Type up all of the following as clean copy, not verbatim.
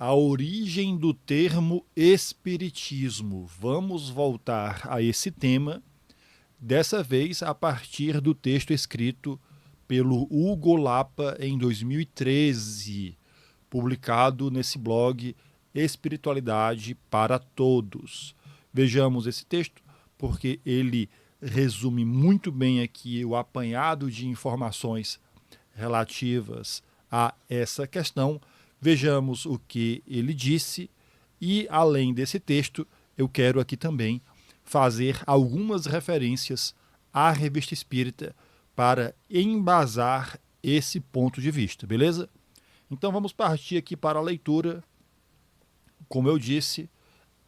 A origem do termo espiritismo. Vamos voltar a esse tema, dessa vez a partir do texto escrito pelo Hugo Lapa em 2013, publicado nesse blog Espiritualidade para Todos. Vejamos esse texto, porque ele resume muito bem aqui o apanhado de informações relativas a essa questão. Vejamos o que ele disse e, além desse texto, eu quero aqui também fazer algumas referências à Revista Espírita para embasar esse ponto de vista, beleza? Então vamos partir aqui para a leitura. Como eu disse,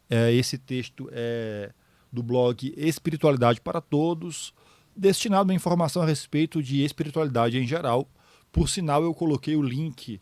esse texto é do blog Espiritualidade para Todos, destinado a informação a respeito de espiritualidade em geral. Por sinal, eu coloquei o link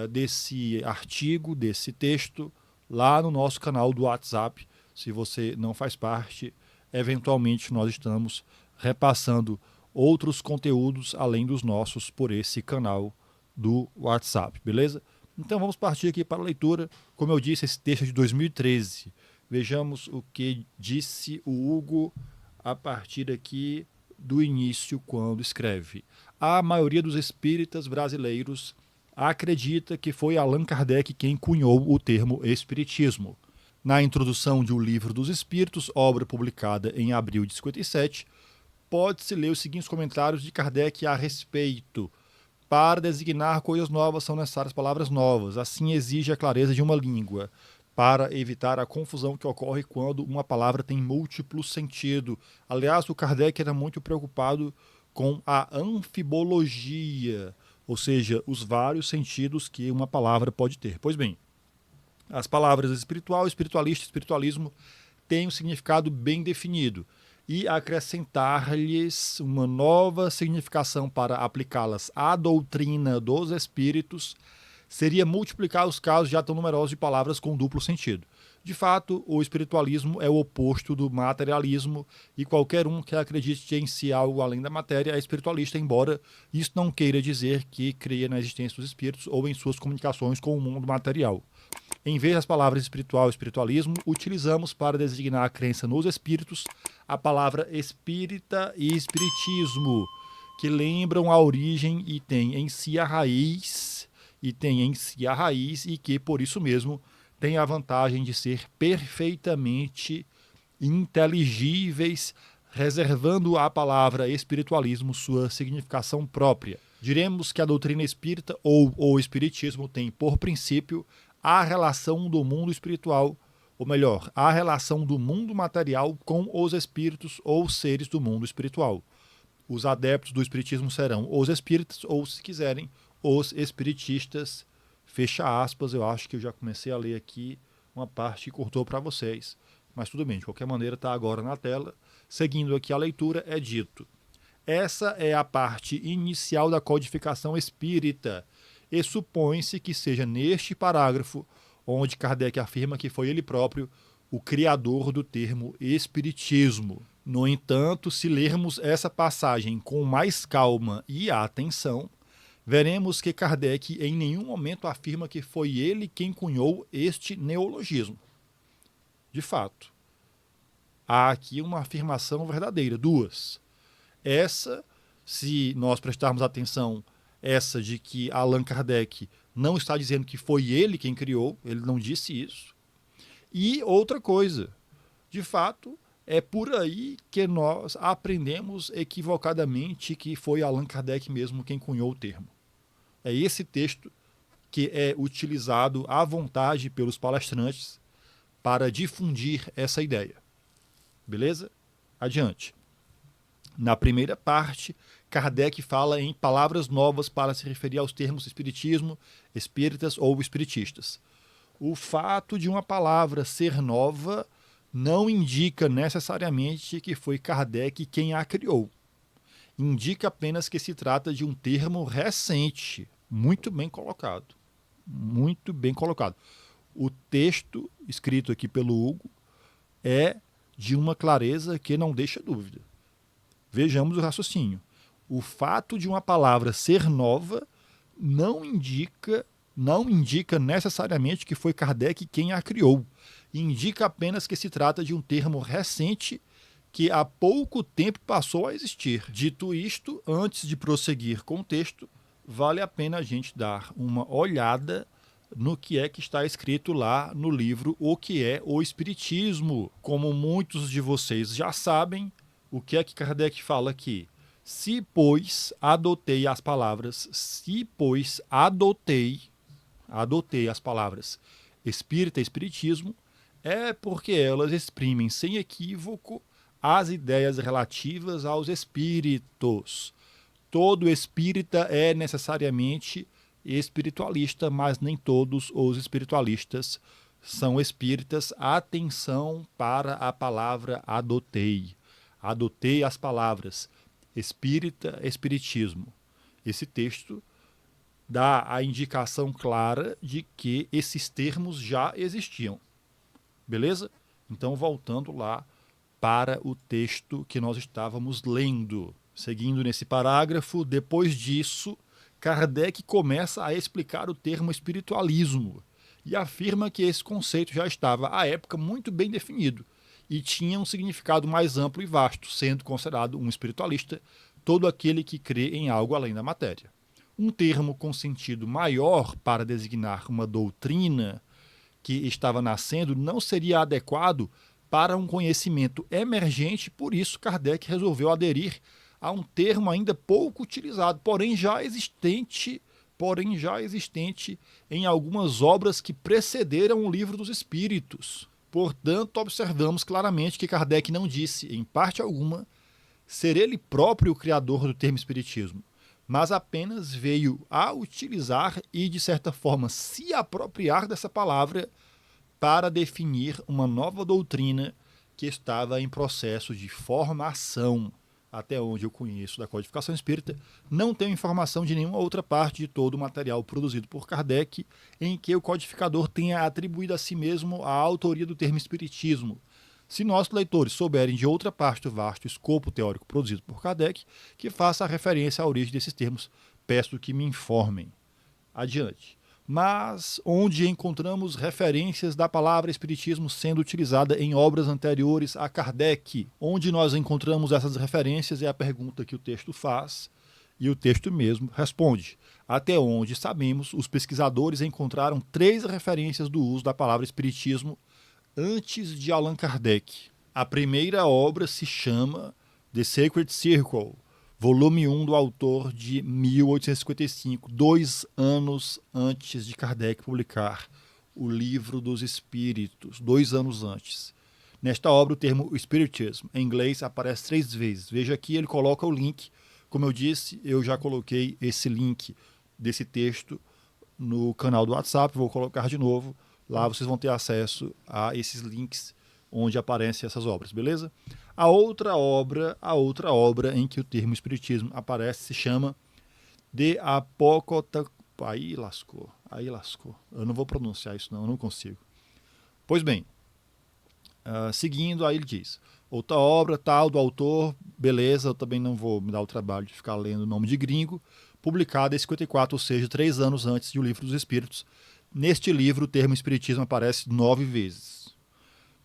desse artigo, desse texto, lá no nosso canal do WhatsApp. Se você não faz parte, eventualmente nós estamos repassando outros conteúdos além dos nossos por esse canal do WhatsApp, beleza? Então vamos partir aqui para a leitura. Como eu disse, esse texto é de 2013. Vejamos o que disse o Hugo a partir aqui do início, quando escreve: a maioria dos espíritas brasileiros acredita que foi Allan Kardec quem cunhou o termo espiritismo. Na introdução de O Livro dos Espíritos, obra publicada em abril de 57, pode-se ler os seguintes comentários de Kardec a respeito. Para designar coisas novas são necessárias palavras novas, assim exige a clareza de uma língua, para evitar a confusão que ocorre quando uma palavra tem múltiplo sentido. Aliás, o Kardec era muito preocupado com a anfibologia, ou seja, os vários sentidos que uma palavra pode ter. Pois bem, as palavras espiritual, espiritualista, espiritualismo têm um significado bem definido, e acrescentar-lhes uma nova significação para aplicá-las à doutrina dos espíritos seria multiplicar os casos já tão numerosos de palavras com duplo sentido. De fato, o espiritualismo é o oposto do materialismo, e qualquer um que acredite em si algo além da matéria é espiritualista, embora isso não queira dizer que creia na existência dos espíritos ou em suas comunicações com o mundo material. Em vez das palavras espiritual e espiritualismo, utilizamos para designar a crença nos espíritos a palavra espírita e espiritismo, que lembram a origem e têm em si a raiz, e que, por isso mesmo, tem a vantagem de ser perfeitamente inteligíveis, reservando à palavra espiritualismo sua significação própria. Diremos que a doutrina espírita ou o espiritismo tem por princípio a relação do mundo espiritual, ou melhor, a relação do mundo material com os espíritos ou seres do mundo espiritual. Os adeptos do espiritismo serão os espíritas, ou, se quiserem, os espiritistas. Fecha aspas. Eu acho que eu já comecei a ler aqui uma parte que cortou para vocês, mas tudo bem, de qualquer maneira está agora na tela. Seguindo aqui a leitura, é dito: essa é a parte inicial da codificação espírita, e supõe-se que seja neste parágrafo onde Kardec afirma que foi ele próprio o criador do termo espiritismo. No entanto, se lermos essa passagem com mais calma e atenção, veremos que Kardec em nenhum momento afirma que foi ele quem cunhou este neologismo. De fato, há aqui uma afirmação verdadeira, duas. Essa, se nós prestarmos atenção, essa de que Allan Kardec não está dizendo que foi ele quem criou, ele não disse isso. E outra coisa, de fato, é por aí que nós aprendemos equivocadamente que foi Allan Kardec mesmo quem cunhou o termo. É esse texto que é utilizado à vontade pelos palestrantes para difundir essa ideia. Beleza? Adiante. Na primeira parte, Kardec fala em palavras novas para se referir aos termos espiritismo, espíritas ou espiritistas. O fato de uma palavra ser nova não indica necessariamente que foi Kardec quem a criou. Indica apenas que se trata de um termo recente. Muito bem colocado. Muito bem colocado. O texto escrito aqui pelo Hugo é de uma clareza que não deixa dúvida. Vejamos o raciocínio. O fato de uma palavra ser nova não indica não indica necessariamente que foi Kardec quem a criou. Indica apenas que se trata de um termo recente que há pouco tempo passou a existir. Dito isto, antes de prosseguir com o texto, vale a pena a gente dar uma olhada no que é que está escrito lá no livro O que é o Espiritismo. Como muitos de vocês já sabem, o que é que Kardec fala aqui? Se, pois, adotei as palavras, adotei as palavras espírita e espiritismo, é porque elas exprimem sem equívoco as ideias relativas aos espíritos. Todo espírita é necessariamente espiritualista, mas nem todos os espiritualistas são espíritas. Atenção para a palavra adotei. Adotei as palavras espírita, espiritismo. Esse texto dá a indicação clara de que esses termos já existiam. Beleza? Então, voltando lá para o texto que nós estávamos lendo. Seguindo nesse parágrafo, depois disso, Kardec começa a explicar o termo espiritualismo e afirma que esse conceito já estava, à época, muito bem definido e tinha um significado mais amplo e vasto, sendo considerado um espiritualista todo aquele que crê em algo além da matéria. Um termo com sentido maior para designar uma doutrina que estava nascendo não seria adequado para um conhecimento emergente, por isso Kardec resolveu aderir a um termo ainda pouco utilizado, porém já existente em algumas obras que precederam o Livro dos Espíritos. Portanto, observamos claramente que Kardec não disse, em parte alguma, ser ele próprio o criador do termo espiritismo, mas apenas veio a utilizar e, de certa forma, se apropriar dessa palavra para definir uma nova doutrina que estava em processo de formação. Até onde eu conheço da codificação espírita, não tenho informação de nenhuma outra parte de todo o material produzido por Kardec em que o codificador tenha atribuído a si mesmo a autoria do termo espiritismo. Se nossos leitores souberem de outra parte do vasto escopo teórico produzido por Kardec, que faça referência à origem desses termos, peço que me informem. Adiante. Mas onde encontramos referências da palavra espiritismo sendo utilizada em obras anteriores a Kardec? Onde nós encontramos essas referências é a pergunta que o texto faz, e o texto mesmo responde. Até onde sabemos, os pesquisadores encontraram 3 referências do uso da palavra espiritismo antes de Allan Kardec. A primeira obra se chama The Sacred Circle, volume 1 do autor de 1855, 2 anos antes de Kardec publicar o Livro dos Espíritos, 2 anos antes. Nesta obra, o termo Spiritism, em inglês, aparece 3 vezes. Veja aqui, ele coloca o link. Como eu disse, eu já coloquei esse link desse texto no canal do WhatsApp, vou colocar de novo. Lá vocês vão ter acesso a esses links onde aparecem essas obras, beleza? A outra obra em que o termo espiritismo aparece se chama De Apocota... Aí lascou. Eu não vou pronunciar isso não, eu não consigo. Pois bem, seguindo, aí ele diz, outra obra tal do autor, beleza, eu também não vou me dar o trabalho de ficar lendo o nome de gringo, publicada em 54, ou seja, 3 anos antes de O Livro dos Espíritos. Neste livro, o termo espiritismo aparece 9 vezes.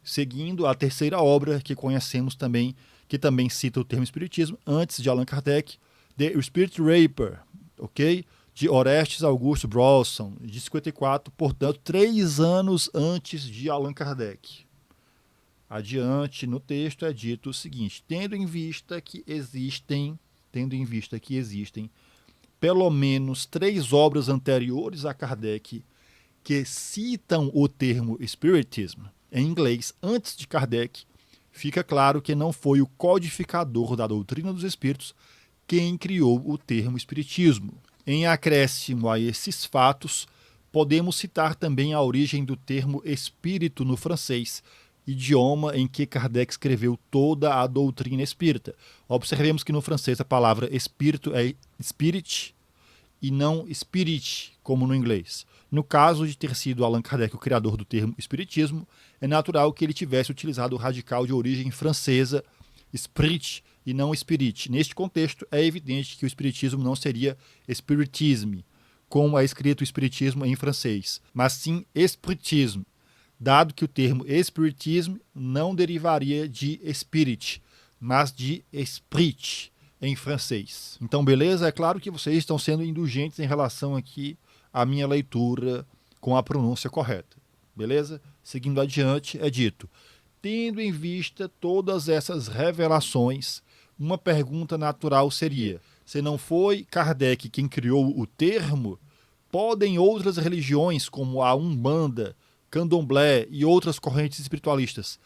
Seguindo, a terceira obra que conhecemos também, que também cita o termo espiritismo, antes de Allan Kardec, The Spirit Raper, ok? De Orestes Augusto Brawson, de 54, portanto, 3 anos antes de Allan Kardec. Adiante, no texto é dito o seguinte, tendo em vista que existem pelo menos 3 obras anteriores a Kardec que citam o termo Spiritism em inglês antes de Kardec, fica claro que não foi o codificador da doutrina dos espíritos quem criou o termo espiritismo. Em acréscimo a esses fatos, podemos citar também a origem do termo espírito no francês, idioma em que Kardec escreveu toda a doutrina espírita. Observemos que no francês a palavra espírito é spirit e não spirit, como no inglês. No caso de ter sido Allan Kardec o criador do termo espiritismo, é natural que ele tivesse utilizado o radical de origem francesa spirit e não spirit. Neste contexto, é evidente que o espiritismo não seria spiritisme, como é escrito espiritismo em francês, mas sim espiritisme, dado que o termo espiritisme não derivaria de spirit, mas de esprit em francês. Então, beleza? É claro que vocês estão sendo indulgentes em relação aqui à minha leitura com a pronúncia correta. Beleza? Seguindo adiante, é dito: tendo em vista todas essas revelações, uma pergunta natural seria: se não foi Kardec quem criou o termo, podem outras religiões, como a Umbanda, Candomblé e outras correntes espiritualistas,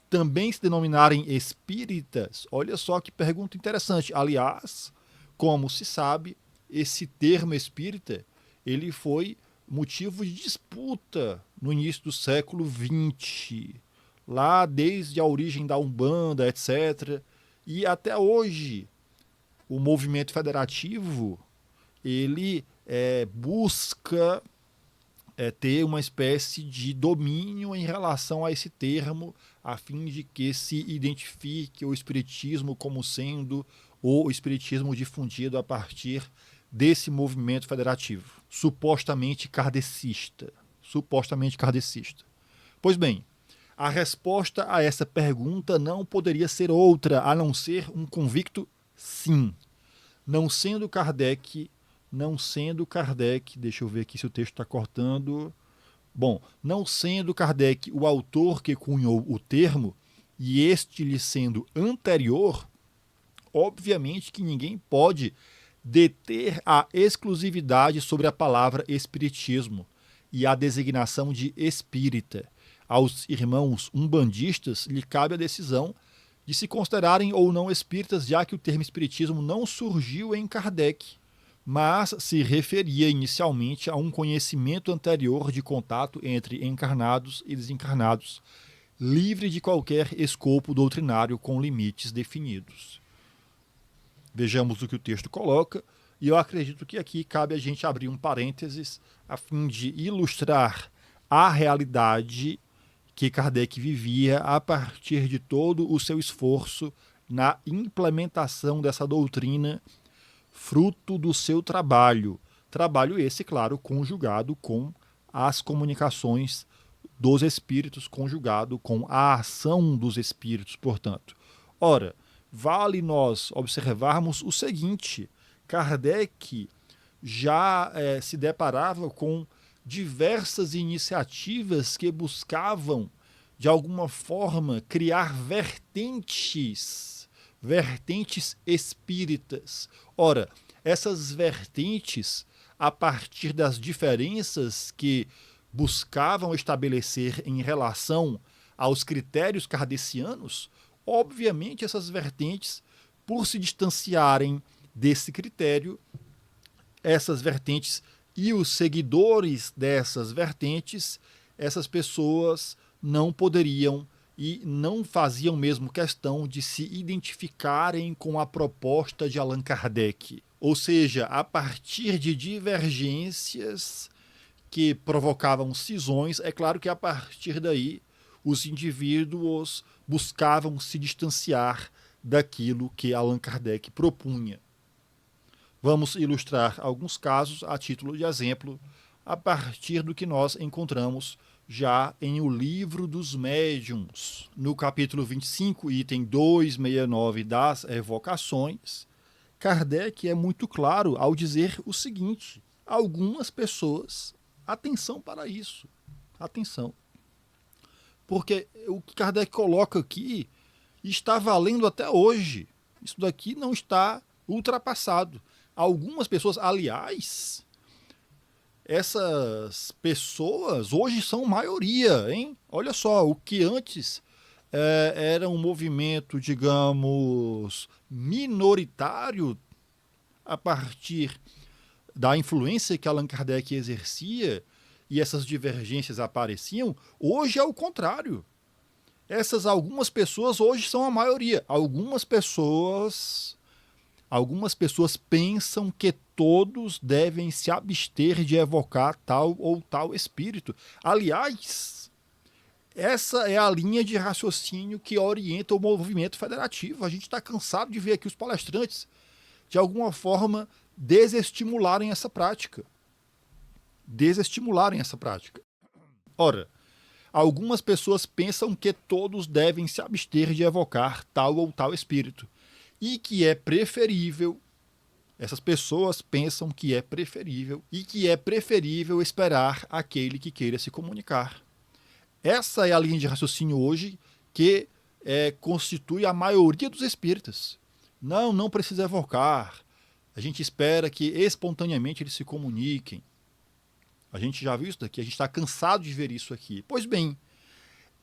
também se denominarem espíritas? Olha só que pergunta interessante. Aliás, como se sabe, esse termo espírita ele foi motivo de disputa no início do século XX, lá desde a origem da Umbanda, etc. E até hoje, o movimento federativo ele busca ter uma espécie de domínio em relação a esse termo, a fim de que se identifique o espiritismo como sendo o espiritismo difundido a partir desse movimento federativo, supostamente kardecista. Supostamente kardecista. Pois bem, a resposta a essa pergunta não poderia ser outra, a não ser um convicto sim. Não sendo Kardec, deixa eu ver aqui se o texto está cortando. Bom, não sendo Kardec o autor que cunhou o termo, e este lhe sendo anterior, obviamente que ninguém pode deter a exclusividade sobre a palavra espiritismo e a designação de espírita. Aos irmãos umbandistas lhe cabe a decisão de se considerarem ou não espíritas, já que o termo espiritismo não surgiu em Kardec, mas se referia inicialmente a um conhecimento anterior de contato entre encarnados e desencarnados, livre de qualquer escopo doutrinário com limites definidos. Vejamos o que o texto coloca, e eu acredito que aqui cabe a gente abrir um parênteses a fim de ilustrar a realidade que Kardec vivia a partir de todo o seu esforço na implementação dessa doutrina, fruto do seu trabalho. Trabalho esse, claro, conjugado com as comunicações dos espíritos, conjugado com a ação dos espíritos, portanto. Ora, vale nós observarmos o seguinte: Kardec já se deparava com diversas iniciativas que buscavam, de alguma forma, criar vertentes espíritas. Ora, essas vertentes, a partir das diferenças que buscavam estabelecer em relação aos critérios kardecianos, obviamente essas vertentes, por se distanciarem desse critério, essas vertentes e os seguidores dessas vertentes, essas pessoas não poderiam e não faziam mesmo questão de se identificarem com a proposta de Allan Kardec. Ou seja, a partir de divergências que provocavam cisões, é claro que a partir daí os indivíduos buscavam se distanciar daquilo que Allan Kardec propunha. Vamos ilustrar alguns casos a título de exemplo, a partir do que nós encontramos já em O Livro dos Médiuns. No capítulo 25, item 269 das Evocações, Kardec é muito claro ao dizer o seguinte: algumas pessoas, atenção para isso, atenção, porque o que Kardec coloca aqui está valendo até hoje. Isso daqui não está ultrapassado. Algumas pessoas, aliás, essas pessoas hoje são maioria, hein? Olha só, o que antes era um movimento, digamos, minoritário a partir da influência que Allan Kardec exercia e essas divergências apareciam, hoje é o contrário. Essas algumas pessoas hoje são a maioria. Algumas pessoas pensam que todos devem se abster de evocar tal ou tal espírito. Aliás, essa é a linha de raciocínio que orienta o movimento federativo. A gente está cansado de ver aqui os palestrantes, de alguma forma, desestimularem essa prática. desestimularem essa prática. Ora, algumas pessoas pensam que todos devem se abster de evocar tal ou tal espírito e que é preferível. Essas pessoas pensam que é preferível e que é preferível esperar aquele que queira se comunicar. Essa é a linha de raciocínio hoje que constitui a maioria dos espíritas. Não precisa evocar. A gente espera que espontaneamente eles se comuniquem. A gente já viu isso daqui, a gente está cansado de ver isso aqui. Pois bem,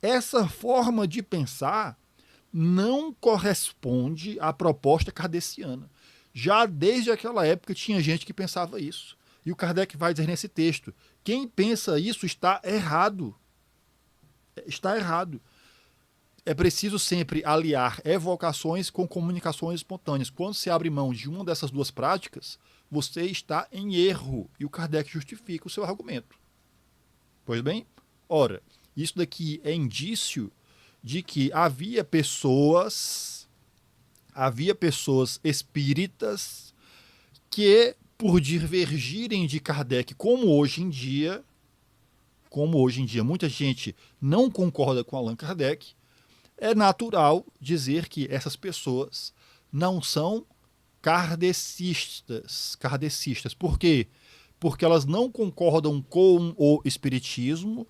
essa forma de pensar não corresponde à proposta kardeciana. Já desde aquela época tinha gente que pensava isso. E o Kardec vai dizer nesse texto: quem pensa isso está errado. Está errado. É preciso sempre aliar evocações com comunicações espontâneas. Quando se abre mão de uma dessas duas práticas, você está em erro. E o Kardec justifica o seu argumento. Pois bem, ora, isso daqui é indício de que havia pessoas espíritas que, por divergirem de Kardec, como hoje em dia muita gente não concorda com Allan Kardec, é natural dizer que essas pessoas não são kardecistas. Por quê? Porque elas não concordam com o espiritismo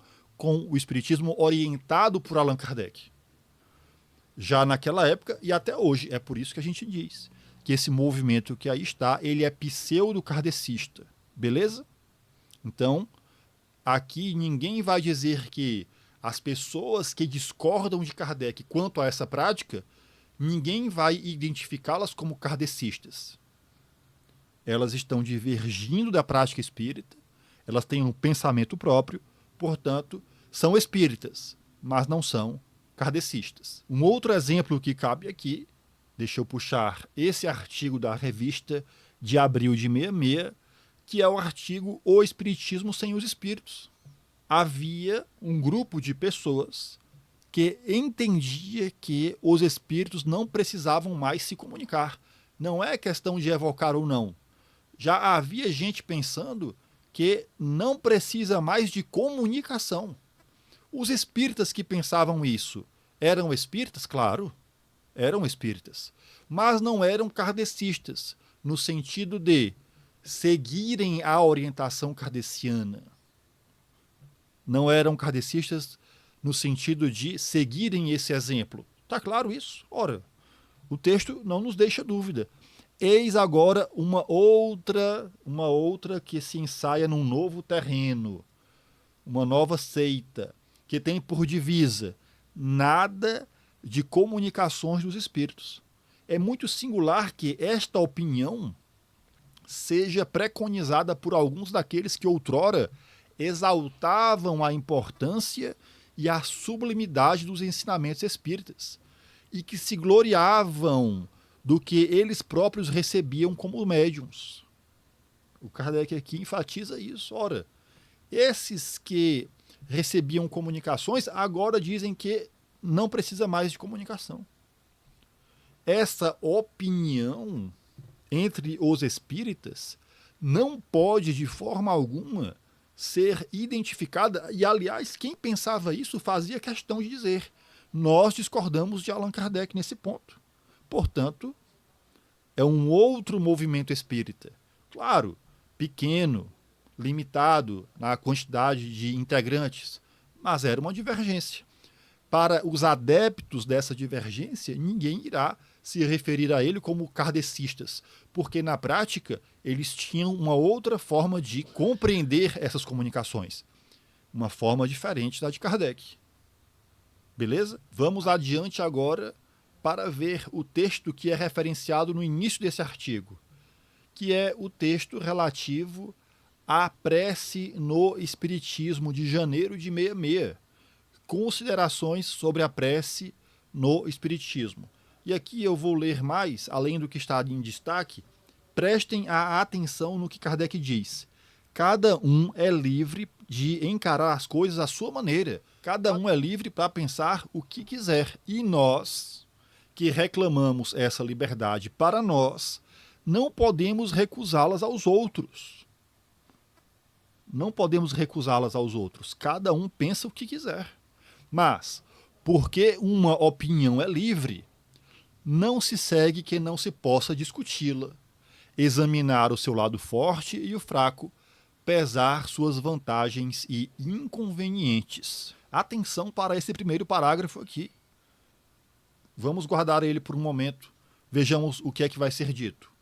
orientado por Allan Kardec. Já naquela época e até hoje. É por isso que a gente diz que esse movimento que aí está, ele é pseudo-kardecista. Beleza? Então, aqui ninguém vai dizer que as pessoas que discordam de Kardec quanto a essa prática, ninguém vai identificá-las como kardecistas. Elas estão divergindo da prática espírita, elas têm um pensamento próprio, portanto, são espíritas, mas não são kardecistas. Um outro exemplo que cabe aqui, deixa eu puxar esse artigo da revista de abril de 66, que é o artigo O Espiritismo sem os Espíritos. Havia um grupo de pessoas que entendia que os espíritos não precisavam mais se comunicar. Não é questão de evocar ou não. Já havia gente pensando que não precisa mais de comunicação. Os espíritas que pensavam isso eram espíritas? Claro, eram espíritas. Mas não eram kardecistas, no sentido de seguirem a orientação kardeciana. Não eram kardecistas no sentido de seguirem esse exemplo. Está claro isso? Ora, o texto não nos deixa dúvida. Eis agora uma outra que se ensaia num novo terreno, uma nova seita, que tem por divisa nada de comunicações dos espíritos. É muito singular que esta opinião seja preconizada por alguns daqueles que outrora exaltavam a importância e a sublimidade dos ensinamentos espíritas e que se gloriavam do que eles próprios recebiam como médiuns. O Kardec aqui enfatiza isso. Ora, esses que recebiam comunicações agora dizem que não precisa mais de comunicação. Essa opinião entre os espíritas não pode de forma alguma ser identificada, e aliás, quem pensava isso fazia questão de dizer: nós discordamos de Allan Kardec nesse ponto. Portanto, é um outro movimento espírita. Claro, pequeno, limitado na quantidade de integrantes, mas era uma divergência. Para os adeptos dessa divergência, ninguém irá se referir a ele como kardecistas, porque na prática eles tinham uma outra forma de compreender essas comunicações, uma forma diferente da de Kardec. Beleza? Vamos adiante agora para ver o texto que é referenciado no início desse artigo, que é o texto relativo à prece no Espiritismo de janeiro de 66. Considerações sobre a prece no Espiritismo. E aqui eu vou ler mais, além do que está em destaque. Prestem a atenção no que Kardec diz. Cada um é livre de encarar as coisas à sua maneira. Cada um é livre para pensar o que quiser. E nós, que reclamamos essa liberdade para nós, não podemos recusá-las aos outros. não podemos recusá-las aos outros. Cada um pensa o que quiser. Mas, porque uma opinião é livre, não se segue que não se possa discuti-la, examinar o seu lado forte e o fraco, pesar suas vantagens e inconvenientes. Atenção para esse primeiro parágrafo aqui. Vamos guardar ele por um momento. Vejamos o que é que vai ser dito.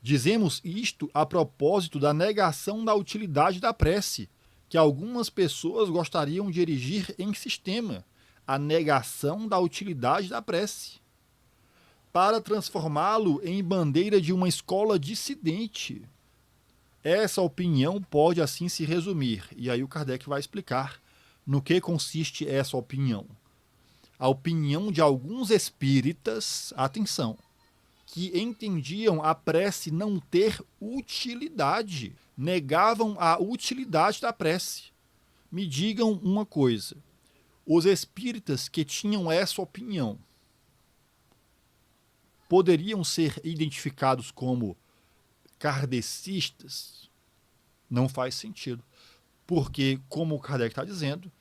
Dizemos isto a propósito da negação da utilidade da prece, que algumas pessoas gostariam de erigir em sistema, a negação da utilidade da prece, para transformá-lo em bandeira de uma escola dissidente. Essa opinião pode assim se resumir, e aí o Kardec vai explicar no que consiste essa opinião. A opinião de alguns espíritas, atenção, que entendiam a prece não ter utilidade, negavam a utilidade da prece. Me digam uma coisa, os espíritas que tinham essa opinião poderiam ser identificados como kardecistas? Não faz sentido, porque, como o Kardec está dizendo,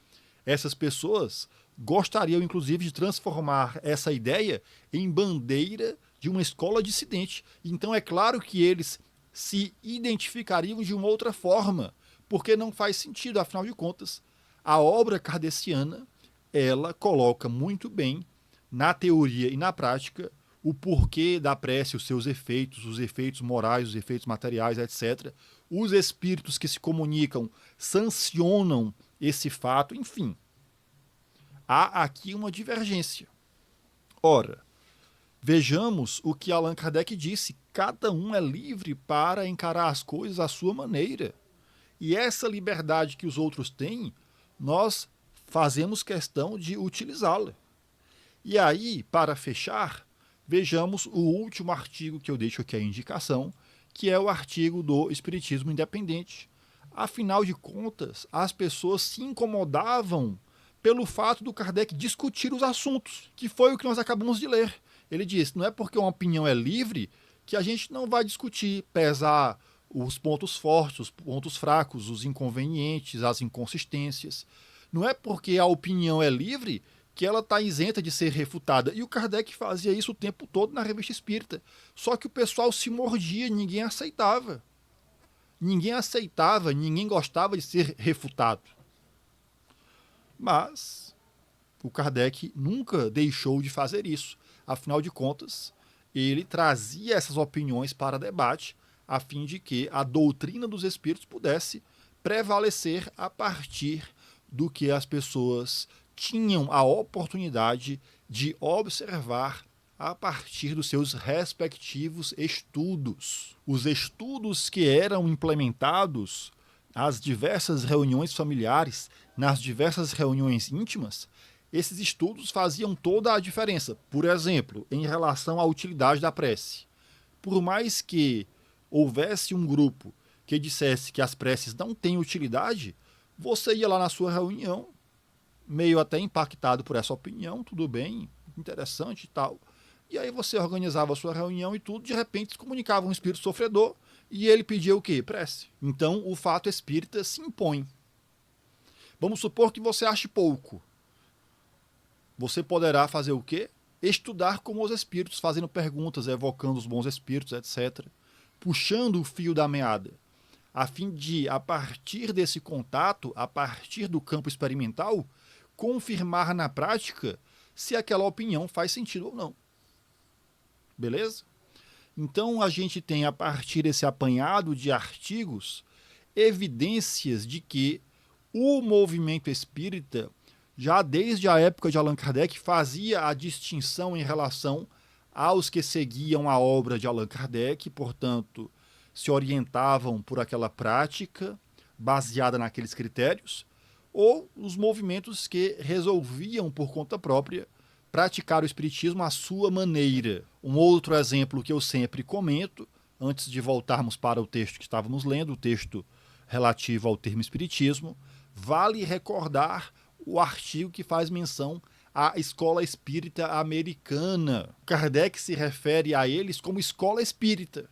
essas pessoas gostariam, inclusive, de transformar essa ideia em bandeira de uma escola dissidente. Então é claro que eles se identificariam de uma outra forma, porque não faz sentido, afinal de contas, a obra kardeciana, ela coloca muito bem, na teoria e na prática, o porquê da prece, os seus efeitos, os efeitos morais, os efeitos materiais, etc. Os espíritos que se comunicam sancionam esse fato, enfim. Há aqui uma divergência. Ora, vejamos o que Allan Kardec disse. Cada um é livre para encarar as coisas à sua maneira. E essa liberdade que os outros têm, nós fazemos questão de utilizá-la. E aí, para fechar, vejamos o último artigo que eu deixo aqui a indicação, que é o artigo do Espiritismo Independente. Afinal de contas, as pessoas se incomodavam pelo fato do Kardec discutir os assuntos, que foi o que nós acabamos de ler. Ele diz, não é porque uma opinião é livre que a gente não vai discutir, pesar os pontos fortes, os pontos fracos, os inconvenientes, as inconsistências. Não é porque a opinião é livre que ela está isenta de ser refutada. E o Kardec fazia isso o tempo todo na Revista Espírita. Só que o pessoal se mordia, ninguém aceitava. Ninguém aceitava, ninguém gostava de ser refutado. Mas o Kardec nunca deixou de fazer isso. Afinal de contas, ele trazia essas opiniões para debate, a fim de que a doutrina dos espíritos pudesse prevalecer a partir do que as pessoas tinham a oportunidade de observar a partir dos seus respectivos estudos. Os estudos que eram implementados nas diversas reuniões familiares, nas diversas reuniões íntimas, esses estudos faziam toda a diferença. Por exemplo, em relação à utilidade da prece. Por mais que houvesse um grupo que dissesse que as preces não têm utilidade, você ia lá na sua reunião, meio até impactado por essa opinião, tudo bem, interessante e tal. E aí você organizava a sua reunião e tudo, de repente se comunicava um espírito sofredor e ele pedia o quê? Prece. Então o fato espírita se impõe. Vamos supor que você ache pouco. Você poderá fazer o quê? Estudar como os espíritos, fazendo perguntas, evocando os bons espíritos, etc. Puxando o fio da meada, a fim de, a partir desse contato, a partir do campo experimental, confirmar na prática se aquela opinião faz sentido ou não. Beleza? Então a gente tem, a partir desse apanhado de artigos, evidências de que o movimento espírita, já desde a época de Allan Kardec, fazia a distinção em relação aos que seguiam a obra de Allan Kardec, portanto, se orientavam por aquela prática baseada naqueles critérios, ou os movimentos que resolviam por conta própria praticar o espiritismo à sua maneira. Um outro exemplo que eu sempre comento, antes de voltarmos para o texto que estávamos lendo, o texto relativo ao termo espiritismo, vale recordar o artigo que faz menção à escola espírita americana. Kardec se refere a eles como escola espírita.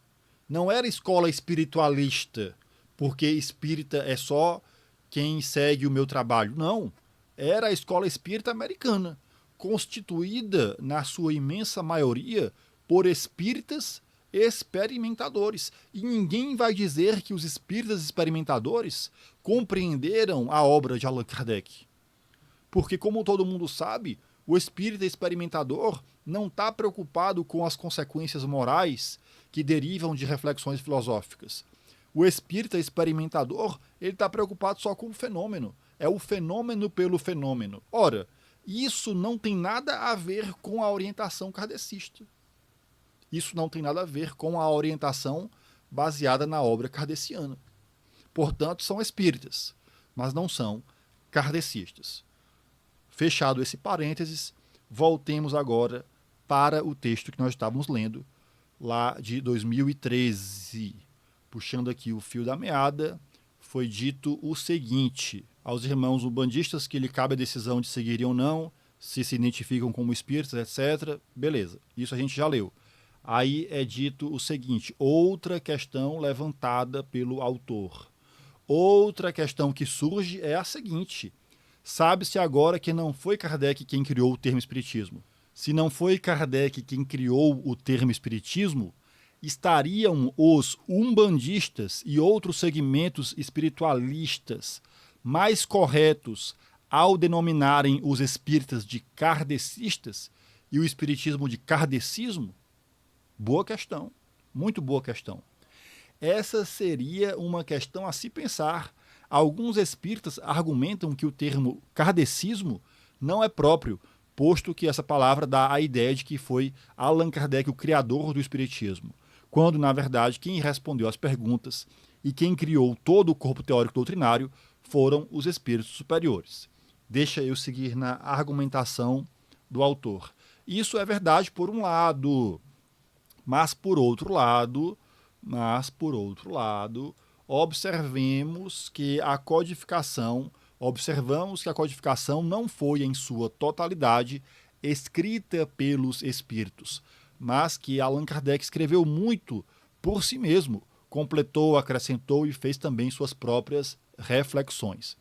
Não era escola espiritualista, porque espírita é só quem segue o meu trabalho. Não, era a escola espírita americana, constituída, na sua imensa maioria, por espíritas experimentadores. E ninguém vai dizer que os espíritas experimentadores compreenderam a obra de Allan Kardec. Porque, como todo mundo sabe, o espírita experimentador não está preocupado com as consequências morais que derivam de reflexões filosóficas. O espírita experimentador, ele está preocupado só com o fenômeno. É o fenômeno pelo fenômeno. Ora, isso não tem nada a ver com a orientação kardecista. Isso não tem nada a ver com a orientação baseada na obra kardeciana. Portanto, são espíritas, mas não são kardecistas. Fechado esse parênteses, voltemos agora para o texto que nós estávamos lendo, lá de 2013. Puxando aqui o fio da meada, foi dito o seguinte: aos irmãos ubandistas que lhe cabe a decisão de seguirem ou não, se identificam como espíritos, etc. Beleza, isso a gente já leu. Aí é dito o seguinte: outra questão levantada pelo autor. Outra questão que surge é a seguinte: sabe-se agora que não foi Kardec quem criou o termo espiritismo. Se não foi Kardec quem criou o termo espiritismo, estariam os umbandistas e outros segmentos espiritualistas mais corretos ao denominarem os espíritas de kardecistas e o espiritismo de kardecismo? Boa questão, muito boa questão. Essa seria uma questão a se pensar. Alguns espíritas argumentam que o termo kardecismo não é próprio, posto que essa palavra dá a ideia de que foi Allan Kardec o criador do espiritismo, quando, na verdade, quem respondeu às perguntas e quem criou todo o corpo teórico doutrinário foram os espíritos superiores. Deixa eu seguir na argumentação do autor. Isso é verdade por um lado, mas por outro lado, observamos que a codificação não foi em sua totalidade escrita pelos espíritos, mas que Allan Kardec escreveu muito por si mesmo, completou, acrescentou e fez também suas próprias reflexões.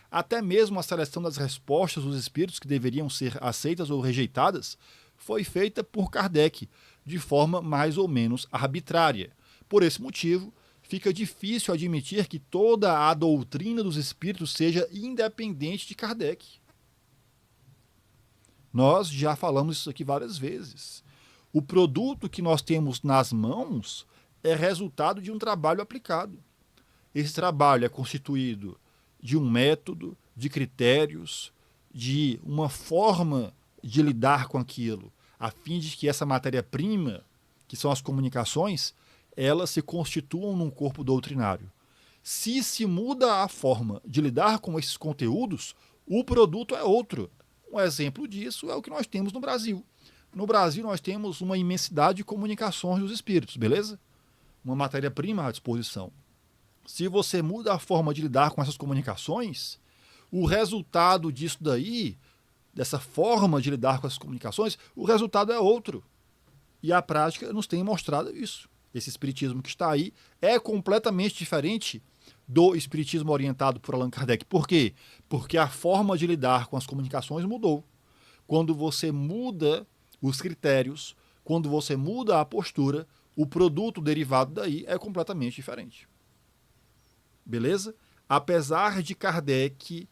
Até mesmo a seleção das respostas dos espíritos que deveriam ser aceitas ou rejeitadas foi feita por Kardec, de forma mais ou menos arbitrária. Por esse motivo, fica difícil admitir que toda a doutrina dos espíritos seja independente de Kardec. Nós já falamos isso aqui várias vezes. O produto que nós temos nas mãos é resultado de um trabalho aplicado. Esse trabalho é constituído de um método, de critérios, de uma forma de lidar com aquilo, a fim de que essa matéria-prima, que são as comunicações, elas se constituam num corpo doutrinário. Se se muda a forma de lidar com esses conteúdos, o produto é outro. Um exemplo disso é o que nós temos no Brasil. No Brasil nós temos uma imensidade de comunicações dos espíritos, beleza? Uma matéria-prima à disposição. Se você muda a forma de lidar com essas comunicações, o resultado disso daí, dessa forma de lidar com essas comunicações, o resultado é outro. E a prática nos tem mostrado isso. Esse espiritismo que está aí é completamente diferente do espiritismo orientado por Allan Kardec. Por quê? Porque a forma de lidar com as comunicações mudou. Quando você muda os critérios, quando você muda a postura, o produto derivado daí é completamente diferente. Beleza? Apesar de Kardec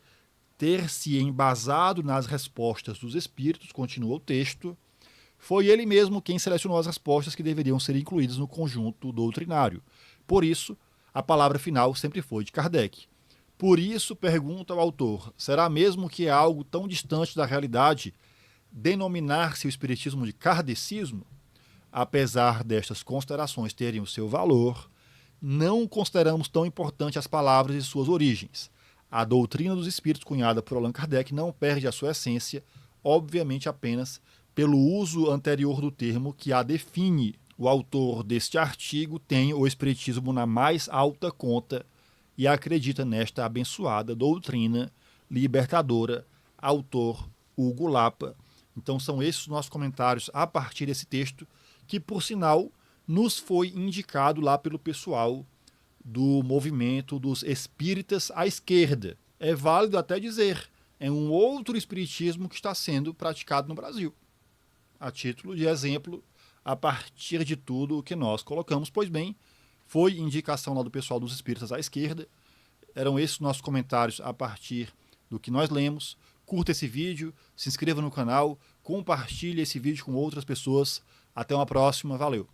ter se embasado nas respostas dos espíritos, continua o texto, foi ele mesmo quem selecionou as respostas que deveriam ser incluídas no conjunto doutrinário. Por isso, a palavra final sempre foi de Kardec. Por isso, pergunta ao autor, será mesmo que é algo tão distante da realidade denominar-se o espiritismo de kardecismo? Apesar destas considerações terem o seu valor, não consideramos tão importante as palavras e suas origens. A doutrina dos espíritos cunhada por Allan Kardec não perde a sua essência, obviamente apenas pelo uso anterior do termo que a define. O autor deste artigo tem o espiritismo na mais alta conta e acredita nesta abençoada doutrina libertadora, autor Hugo Lapa. Então são esses os nossos comentários a partir desse texto, que por sinal nos foi indicado lá pelo pessoal do movimento dos espíritas à esquerda. É válido até dizer, é um outro espiritismo que está sendo praticado no Brasil. A título de exemplo, a partir de tudo o que nós colocamos, pois bem, foi indicação lá do pessoal dos espíritas à esquerda. Eram esses nossos comentários a partir do que nós lemos. Curta esse vídeo, se inscreva no canal, compartilhe esse vídeo com outras pessoas. Até uma próxima, valeu!